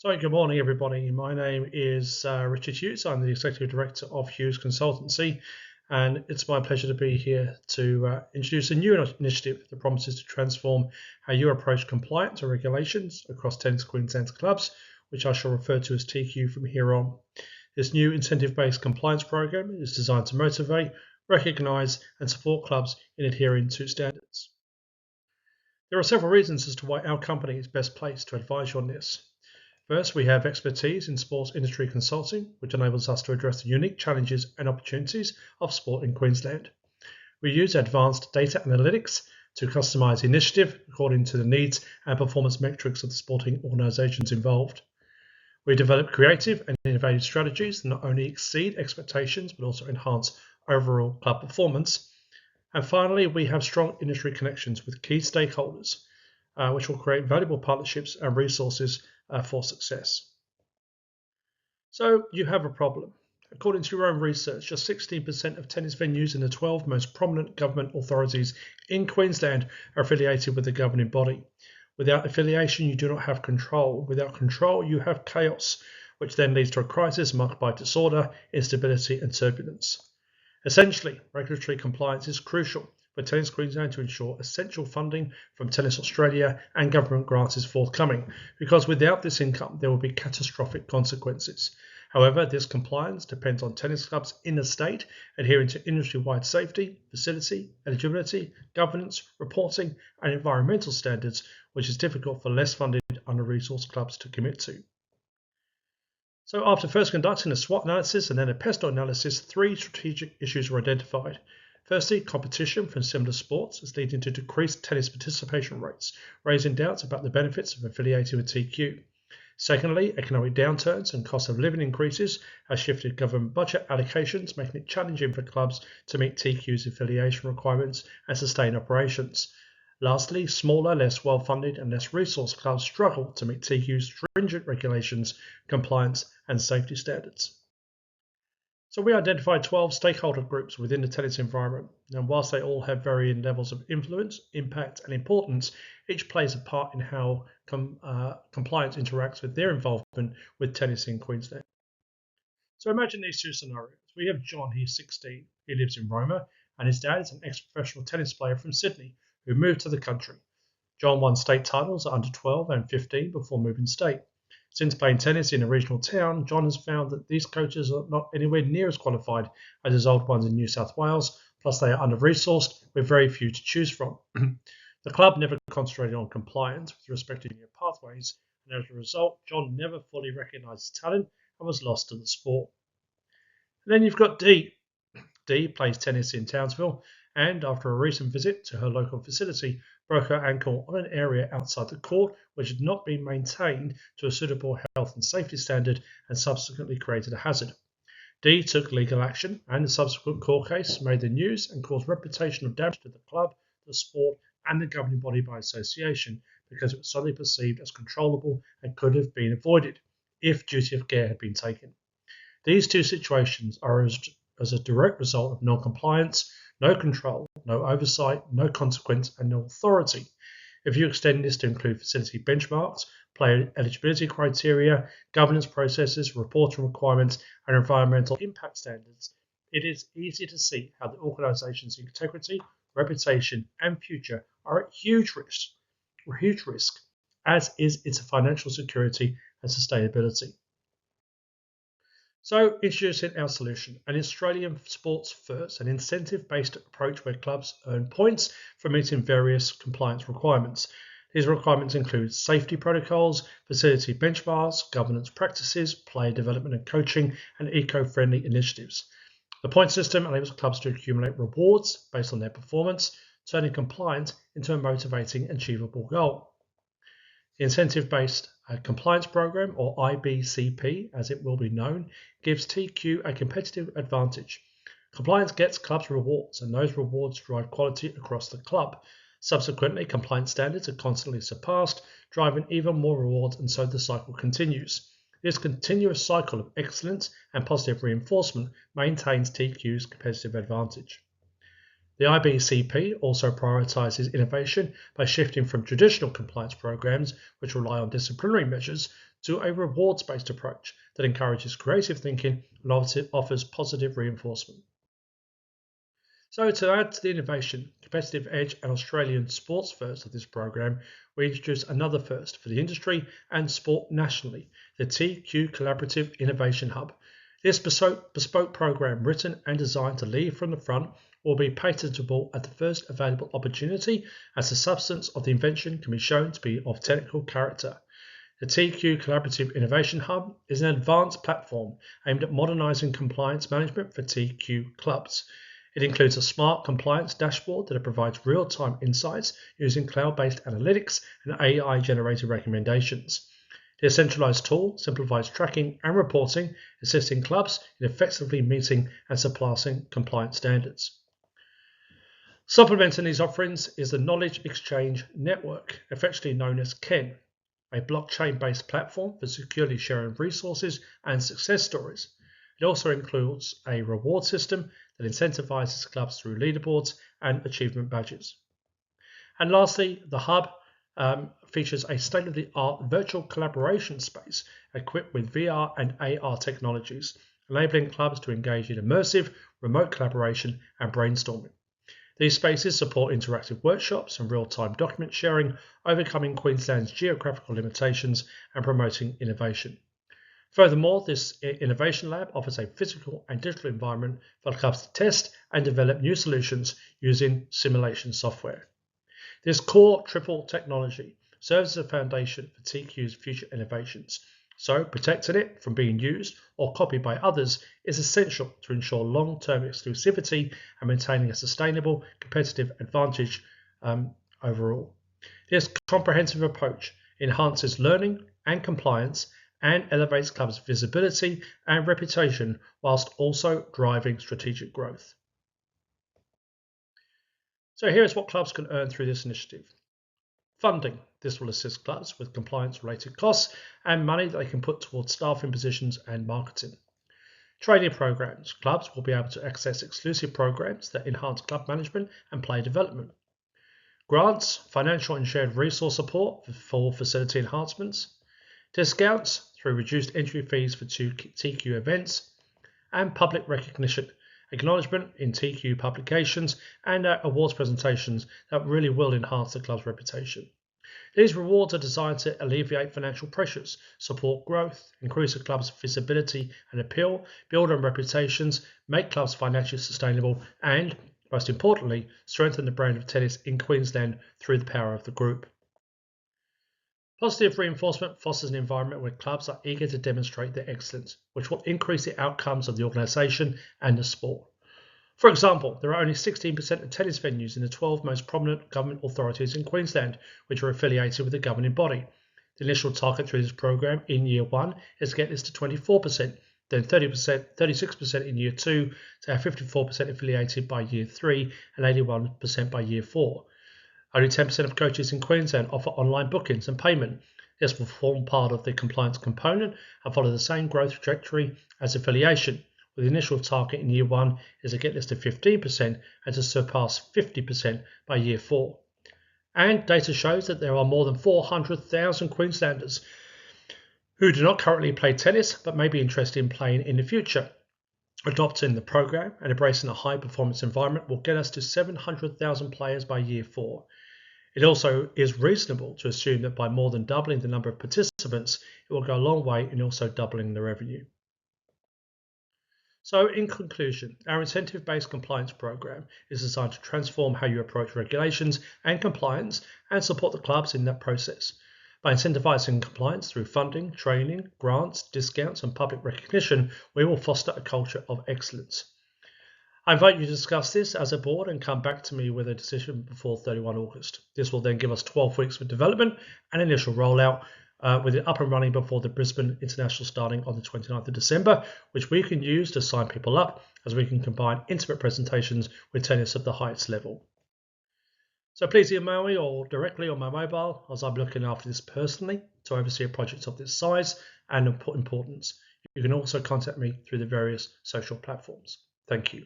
So, good morning, everybody. My name is Richard Hughes. I'm the Executive Director of Hughes Consultancy, and it's my pleasure to be here to introduce a new initiative that promises to transform how you approach compliance and regulations across Tennis Queensland's clubs, which I shall refer to as TQ from here on. This new incentive-based compliance program is designed to motivate, recognise, and support clubs in adhering to standards. There are several reasons as to why our company is best placed to advise you on this. First, we have expertise in sports industry consulting, which enables us to address the unique challenges and opportunities of sport in Queensland. We use advanced data analytics to customise the initiative according to the needs and performance metrics of the sporting organisations involved. We develop creative and innovative strategies that not only exceed expectations but also enhance overall club performance. And finally, we have strong industry connections with key stakeholders, which will create valuable partnerships and resources for success. So you have a problem. According to your own research, just 16% of tennis venues in the 12 most prominent government authorities in Queensland are affiliated with the governing body. Without affiliation, you do not have control. Without control, you have chaos, which then leads to a crisis marked by disorder, instability, and turbulence. Essentially, regulatory compliance is crucial for Tennis Queensland to ensure essential funding from Tennis Australia and government grants is forthcoming, because without this income there will be catastrophic consequences. However, this compliance depends on tennis clubs in the state adhering to industry-wide safety, facility, eligibility, governance, reporting and environmental standards, which is difficult for less funded under-resourced clubs to commit to. So after first conducting a SWOT analysis and then a PESTO analysis, three strategic issues were identified. Firstly, competition from similar sports is leading to decreased tennis participation rates, raising doubts about the benefits of affiliating with TQ. Secondly, economic downturns and cost of living increases have shifted government budget allocations, making it challenging for clubs to meet TQ's affiliation requirements and sustain operations. Lastly, smaller, less well-funded and less resourced clubs struggle to meet TQ's stringent regulations, compliance and safety standards. So we identified 12 stakeholder groups within the tennis environment, and whilst they all have varying levels of influence, impact and importance, each plays a part in how compliance interacts with their involvement with tennis in Queensland. So imagine these two scenarios. We have John, he's 16, he lives in Roma, and his dad is an ex-professional tennis player from Sydney who moved to the country. John won state titles at under 12 and 15 before moving state. Since playing tennis in a regional town, John has found that these coaches are not anywhere near as qualified as his old ones in New South Wales, plus they are under-resourced with very few to choose from. The club never concentrated on compliance with respect to new pathways, and as a result, John never fully recognised his talent and was lost to the sport. And then you've got Dee. Dee plays tennis in Townsville, and after a recent visit to her local facility, broke her ankle on an area outside the court which had not been maintained to a suitable health and safety standard and subsequently created a hazard. Dee took legal action, and the subsequent court case made the news and caused reputational damage to the club, the sport and the governing body by association, because it was suddenly perceived as controllable and could have been avoided if duty of care had been taken. These two situations are as a direct result of non-compliance, no control, no oversight, no consequence, and no authority. If you extend this to include facility benchmarks, player eligibility criteria, governance processes, reporting requirements, and environmental impact standards, it is easy to see how the organisation's integrity, reputation, and future are at huge risk, as is its financial security and sustainability. So, introducing our solution, an Australian sports first, an incentive-based approach where clubs earn points for meeting various compliance requirements. These requirements include safety protocols, facility benchmarks, governance practices, player development and coaching, and eco-friendly initiatives. The point system enables clubs to accumulate rewards based on their performance, turning compliance into a motivating and achievable goal. The incentive-based compliance program, or IBCP as it will be known, gives TQ a competitive advantage. Compliance gets clubs rewards, and those rewards drive quality across the club. Subsequently, compliance standards are constantly surpassed, driving even more rewards, and so the cycle continues. This continuous cycle of excellence and positive reinforcement maintains TQ's competitive advantage. The IBCP also prioritises innovation by shifting from traditional compliance programs, which rely on disciplinary measures, to a rewards-based approach that encourages creative thinking and offers positive reinforcement. So to add to the innovation, competitive edge and Australian sports first of this program, we introduce another first for the industry and sport nationally, the TQ Collaborative Innovation Hub. This bespoke program, written and designed to lead from the front, will be patentable at the first available opportunity as the substance of the invention can be shown to be of technical character. The TQ Collaborative Innovation Hub is an advanced platform aimed at modernising compliance management for TQ clubs. It includes a smart compliance dashboard that provides real-time insights using cloud-based analytics and AI-generated recommendations. The centralized tool simplifies tracking and reporting, assisting clubs in effectively meeting and surpassing compliance standards. Supplementing these offerings is the Knowledge Exchange Network, affectionately known as KEN, a blockchain-based platform for securely sharing resources and success stories. It also includes a reward system that incentivizes clubs through leaderboards and achievement badges. And lastly, the Hub features a state-of-the-art virtual collaboration space equipped with VR and AR technologies, enabling clubs to engage in immersive, remote collaboration and brainstorming. These spaces support interactive workshops and real-time document sharing, overcoming Queensland's geographical limitations and promoting innovation. Furthermore, this innovation lab offers a physical and digital environment for clubs to test and develop new solutions using simulation software. This core triple technology serves as a foundation for TQ's future innovations, so protecting it from being used or copied by others is essential to ensure long-term exclusivity and maintaining a sustainable competitive advantage overall. This comprehensive approach enhances learning and compliance and elevates clubs' visibility and reputation whilst also driving strategic growth. So here is what clubs can earn through this initiative. Funding. This will assist clubs with compliance-related costs and money that they can put towards staffing positions and marketing. Training programs. Clubs will be able to access exclusive programs that enhance club management and player development. Grants, financial and shared resource support for facility enhancements. Discounts through reduced entry fees for TQ events. And public recognition, acknowledgement in TQ publications and awards presentations that really will enhance the club's reputation. These rewards are designed to alleviate financial pressures, support growth, increase the club's visibility and appeal, build on reputations, make clubs financially sustainable, and, most importantly, strengthen the brand of tennis in Queensland through the power of the group. Positive reinforcement fosters an environment where clubs are eager to demonstrate their excellence, which will increase the outcomes of the organisation and the sport. For example, there are only 16% of tennis venues in the 12 most prominent government authorities in Queensland, which are affiliated with the governing body. The initial target through this program in Year 1 is to get this to 24%, then 36% in Year 2, to have 54% affiliated by Year 3 and 81% by Year 4. Only 10% of coaches in Queensland offer online bookings and payment. This will form part of the compliance component and follow the same growth trajectory as affiliation, with the initial target in Year 1 is to get this to 15% and to surpass 50% by Year 4. And data shows that there are more than 400,000 Queenslanders who do not currently play tennis but may be interested in playing in the future. Adopting the program and embracing a high-performance environment will get us to 700,000 players by Year 4. It also is reasonable to assume that by more than doubling the number of participants, it will go a long way in also doubling the revenue. So in conclusion, our incentive-based compliance program is designed to transform how you approach regulations and compliance and support the clubs in that process. By incentivizing compliance through funding, training, grants, discounts and public recognition, we will foster a culture of excellence. I invite you to discuss this as a board and come back to me with a decision before 31 August. This will then give us 12 weeks for development and initial rollout, with it up and running before the Brisbane International starting on the 29th of December, which we can use to sign people up as we can combine intimate presentations with tennis at the highest level. So please email me or directly on my mobile, as I'm looking after this personally to oversee a project of this size and importance. You can also contact me through the various social platforms. Thank you.